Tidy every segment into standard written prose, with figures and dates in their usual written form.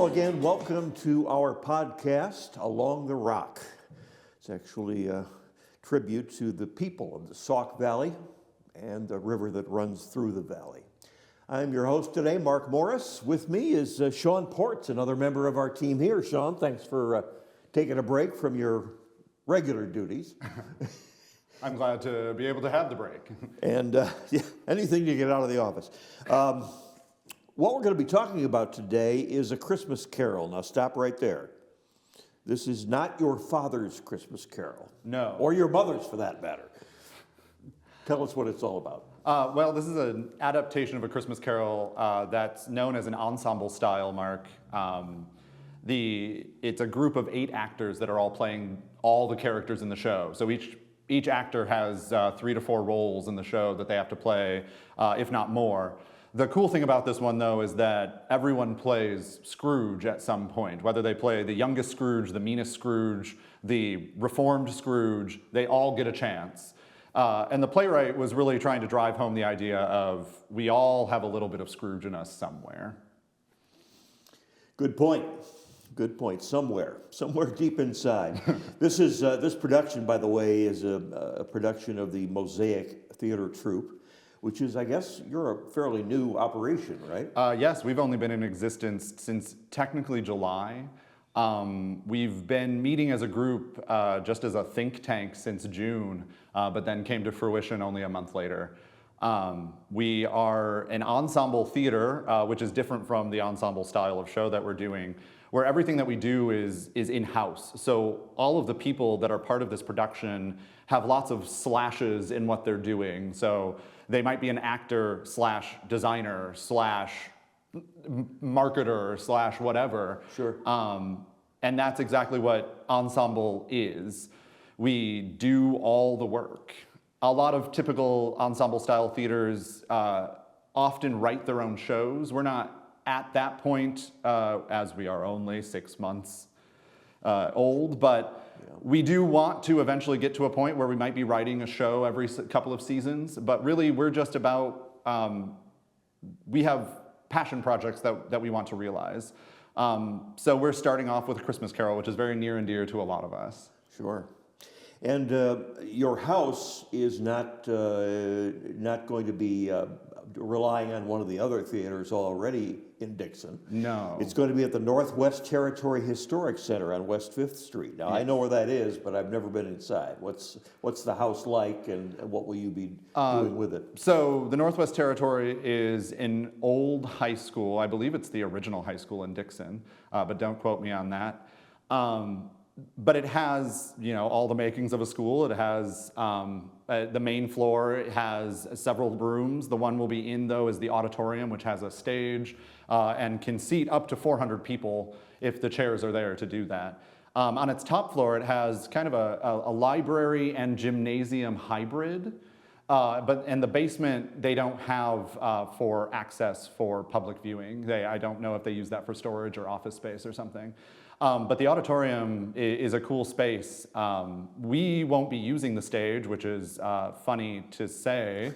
Well, again, welcome to our podcast, Along the Rock. It's actually a tribute to the people of the Sauk Valley and the river that runs through the valley. I'm your host today, Mark Morris. With me is Sean Ports, another member of our team here. Sean, thanks for taking a break from your regular duties. I'm glad to be able to have the break. And yeah, anything to get out of the office. What we're going to be talking about today is A Christmas Carol. Now stop right there. This is not your father's Christmas Carol. No. Or your mother's, for that matter. Tell us what it's all about. Well, this is an adaptation of A Christmas Carol that's known as an ensemble style, Mark. It's a group of 8 actors that are all playing all the characters in the show. So each actor has 3 to 4 roles in the show that they have to play, if not more. The cool thing about this one, though, is that everyone plays Scrooge at some point. Whether they play the youngest Scrooge, the meanest Scrooge, the reformed Scrooge, they all get a chance. And the playwright was really trying to drive home the idea of we all have a little bit of Scrooge in us somewhere. Good point. Good point. Somewhere deep inside. This production, by the way, is a production of the Mosaic Theatre Troupe, which is, I guess, you're a fairly new operation, right? Yes, we've only been in existence since technically July. We've been meeting as a group just as a think tank since June, but then came to fruition only a month later. We are an ensemble theater, which is different from the ensemble style of show that we're doing, where everything that we do is in-house. So all of the people that are part of this production have lots of slashes in what they're doing. So they might be an actor slash designer slash marketer slash whatever. Sure. And that's exactly what ensemble is. We do all the work. A lot of typical ensemble style theaters often write their own shows. We're not at that point, as we are only 6 months old, but we do want to eventually get to a point where we might be writing a show every couple of seasons, but really we're just about, we have passion projects that we want to realize. So we're starting off with A Christmas Carol, which is very near and dear to a lot of us. Sure. And your house is not going to be relying on one of the other theaters already in Dixon. No. It's going to be at the Northwest Territory Historic Center on West 5th Street. Now, Yes. I know where that is, but I've never been inside. What's the house like, and what will you be doing with it? So the Northwest Territory is an old high school. I believe it's the original high school in Dixon, but don't quote me on that. But it has, all the makings of a school. It has the main floor. It has several rooms. The one we'll be in, though, is the auditorium, which has a stage and can seat up to 400 people if the chairs are there to do that. On its top floor, it has kind of a library and gymnasium hybrid. And the basement, they don't have for access for public viewing. I don't know if they use that for storage or office space or something. But the auditorium is a cool space. We won't be using the stage, which is funny to say,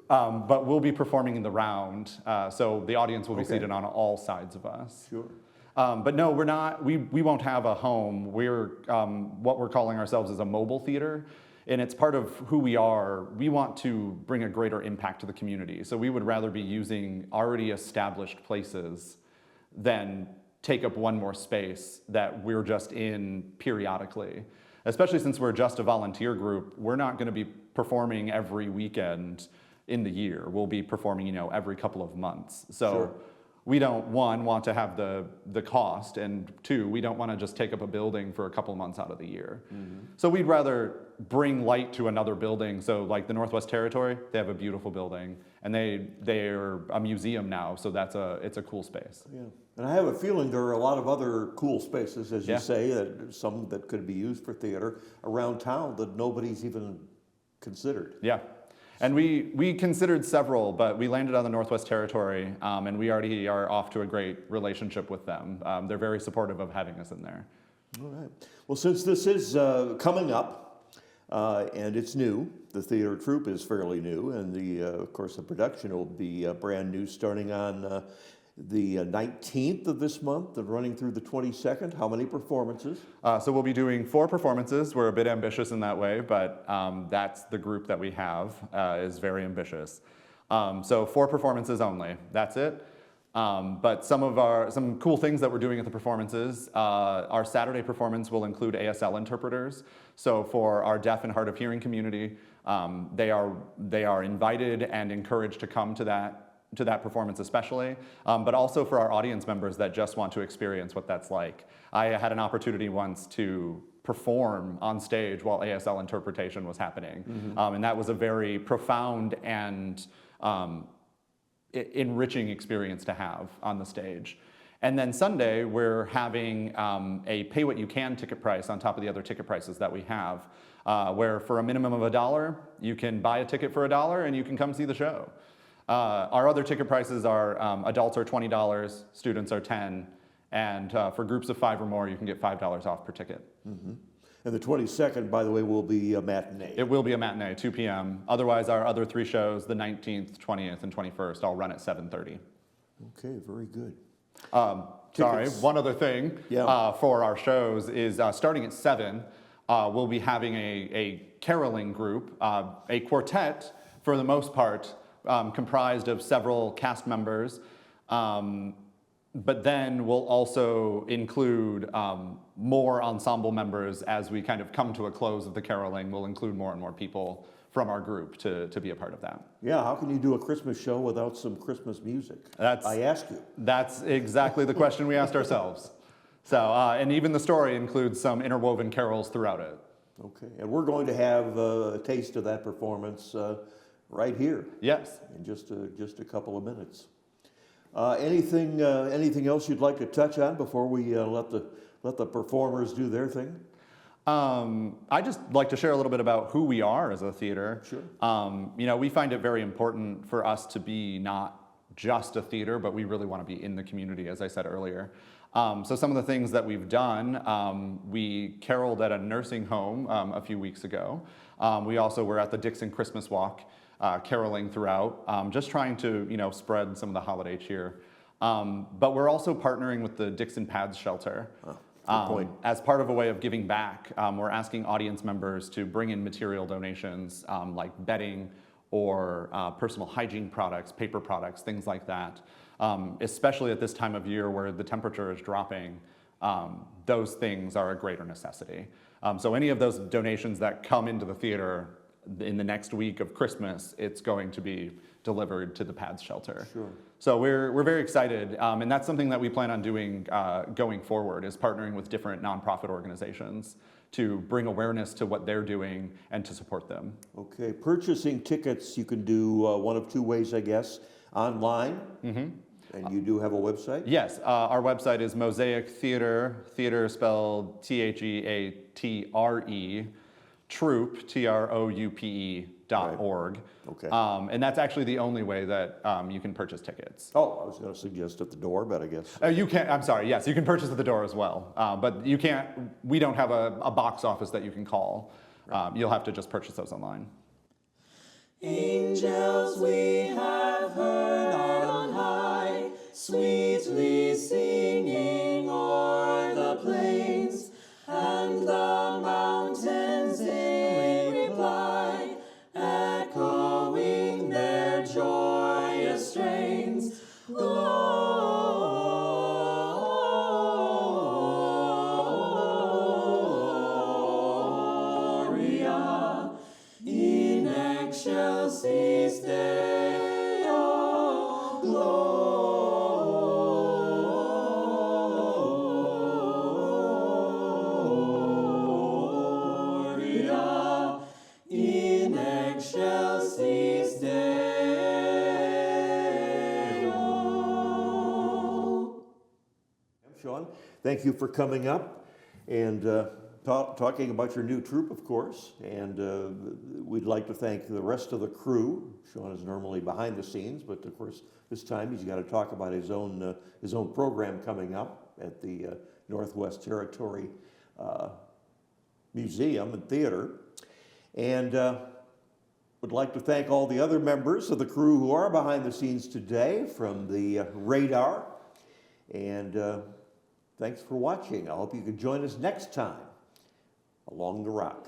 but we'll be performing in the round. So the audience will be seated on all sides of us. Sure. But no, we're not. We won't have a home. We're what we're calling ourselves is a mobile theater. And it's part of who we are. We want to bring a greater impact to the community. So we would rather be using already established places than take up one more space that we're just in periodically. Especially since we're just a volunteer group, we're not going to be performing every weekend in the year. We'll be performing, every couple of months. So Sure. We don't, one, want to have the cost, and two, we don't want to just take up a building for a couple of months out of the year. Mm-hmm. So we'd rather bring light to another building. So like the Northwest Territory, they have a beautiful building, and they're a museum now, so it's a cool space. Yeah. And I have a feeling there are a lot of other cool spaces, as you Yeah. say, some that could be used for theater around town that nobody's even considered. Yeah. And we considered several, but we landed on the Northwest Territory, and we already are off to a great relationship with them. They're very supportive of having us in there. All right. Well, since this is coming up, and it's new, the theater troupe is fairly new, and of course the production will be brand new, starting on the 19th of this month and running through the 22nd. How many performances? So we'll be doing 4 performances. We're a bit ambitious in that way, but that's the group that we have is very ambitious. So 4 performances only, that's it. But some cool things that we're doing at the performances, our Saturday performance will include ASL interpreters. So for our deaf and hard of hearing community, they are invited and encouraged to come to that performance especially, but also for our audience members that just want to experience what that's like. I had an opportunity once to perform on stage while ASL interpretation was happening, and that was a very profound and enriching experience to have on the stage. And then Sunday, we're having a pay what you can ticket price on top of the other ticket prices that we have, where for a minimum of $1, you can buy a ticket for $1 and you can come see the show. Our other ticket prices are adults are $20, students are $10, and for groups of 5 or more, you can get $5 off per ticket. And the 22nd, by the way, will be a matinee. It will be a matinee, 2 p.m. Otherwise, our other 3 shows, the 19th, 20th, and 21st, all run at 7:30. Okay, very good. Sorry, one other thing for our shows is starting at 7, we'll be having a caroling group, a quartet for the most part, comprised of several cast members, but then we'll also include more ensemble members as we kind of come to a close of the caroling. We'll include more and more people from our group to be a part of that. Yeah, how can you do a Christmas show without some Christmas music? I ask you. That's exactly the question we asked ourselves. So, and even the story includes some interwoven carols throughout it. Okay, and we're going to have a taste of that performance right here. Yes. In just a couple of minutes. Anything else you'd like to touch on before we let the performers do their thing? I just like to share a little bit about who we are as a theater. Sure. We find it very important for us to be not just a theater, but we really want to be in the community, as I said earlier. So some of the things that we've done, we caroled at a nursing home a few weeks ago. We also were at the Dixon Christmas Walk, caroling throughout, just trying to spread some of the holiday cheer. But we're also partnering with the Dixon Pads Shelter. Good point. As part of a way of giving back. We're asking audience members to bring in material donations like bedding or personal hygiene products, paper products, things like that. Especially at this time of year where the temperature is dropping, those things are a greater necessity. So any of those donations that come into the theater in the next week of Christmas, it's going to be delivered to the Pads Shelter. Sure. So we're very excited, and that's something that we plan on doing going forward, is partnering with different nonprofit organizations to bring awareness to what they're doing and to support them. Okay, purchasing tickets you can do one of 2 ways, I guess. Online, and you do have a website? Yes, our website is Mosaic Theatre spelled Theatre, Troupe, TROUPE.org. Okay. And that's actually the only way that you can purchase tickets. Oh, I was going to suggest at the door, but I guess. You can, I'm sorry, yes, you can purchase at the door as well. But you can't, we don't have a box office that you can call. You'll have to just purchase those online. Angels we have heard on high, sweetly singing o'er the plains, and the mountains in reply, echoing their joyous strains. Gloria in excelsis Deo, Gloria in excelsis Deo. Sean, thank you for coming up and talking about your new troupe, of course. And we'd like to thank the rest of the crew. Sean is normally behind the scenes, but of course this time he's got to talk about his own program coming up at the Northwest Territory Museum and Theater. And Would like to thank all the other members of the crew who are behind the scenes today from the radar. And thanks for watching. I hope you can join us next time along the rock.